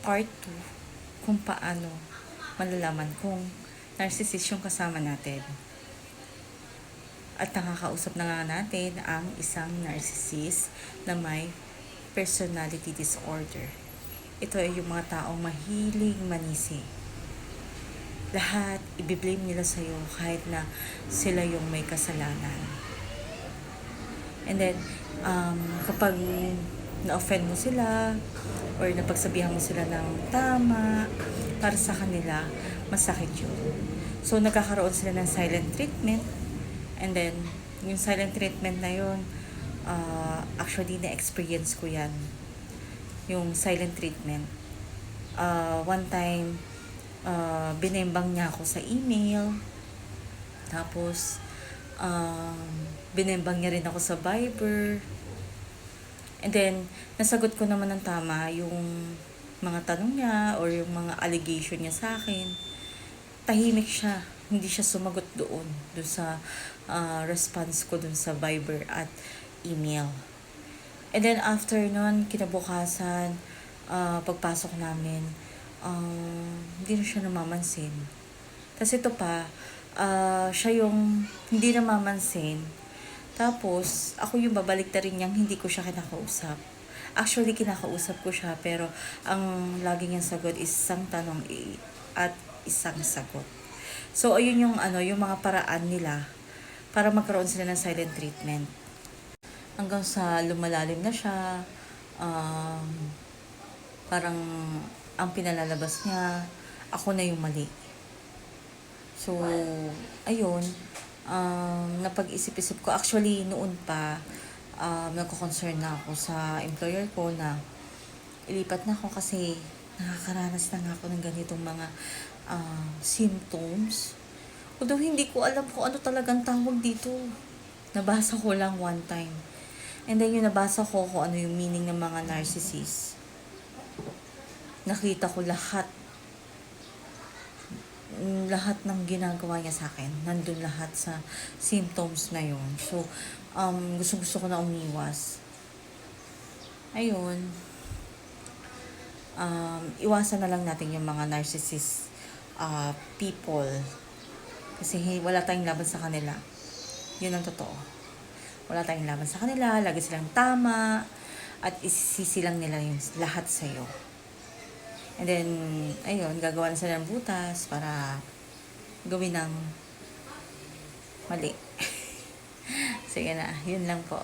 part 2 kung paano malalaman kung narcissist yung kasama natin. At nakakausap na nga natin ang isang narcissist na may personality disorder. Ito ay yung mga taong mahilig manisi. Lahat ibiblame nila sa'yo kahit na sila yung may kasalanan. And then, kapag na-offend mo sila or napagsabihan mo sila ng tama, para sa kanila, masakit yun. So, nagkakaroon sila ng silent treatment. And then, yung silent treatment na yun, actually, na-experience ko yan. Yung silent treatment. One time, binembang niya ako sa email. Tapos, binembang niya rin ako sa Viber. And then, nasagot ko naman ng tama yung mga tanong niya or yung mga allegation niya sa akin. Tahimik siya. Hindi siya sumagot doon sa response ko doon sa Viber at email. And then, after nun, kinabukasan, pagpasok namin, hindi na siya namamansin. Kasi ito pa, siya yung hindi namamansin. Tapos, ako yung babalik na rin niyang hindi ko siya kinakausap. Actually, kinakausap ko siya, pero ang lagi niyang sagot is isang tanong at isang sagot. So, ayun yung, yung mga paraan nila para magkaroon sila ng silent treatment. Hanggang sa lumalalim na siya, parang ang pinalalabas niya, ako na yung mali. So, ayun, napag-isip-isip ko. Actually, noon pa, nagko-concern na ako sa employer ko na ilipat na ako kasi nakakaranas na nga ako ng ganitong mga symptoms. Although hindi ko alam kung ano talagang tawag dito. Nabasa ko lang one time. And then yung nabasa ko kung ano yung meaning ng mga narcissist. Nakita ko lahat ng ginagawa niya sa akin. Nandun lahat sa symptoms na yun. So, gusto ko na umiwas. Ayun. Iwasan na lang natin yung mga narcissist people. Kasi wala tayong laban sa kanila. Yun ang totoo. Wala tayong laban sa kanila. Lagi silang tama. At isisi lang nila yung lahat sa'yo. And then, ayun, gagawa na sila ng butas para gawin ng mali. Sige na, yun lang po.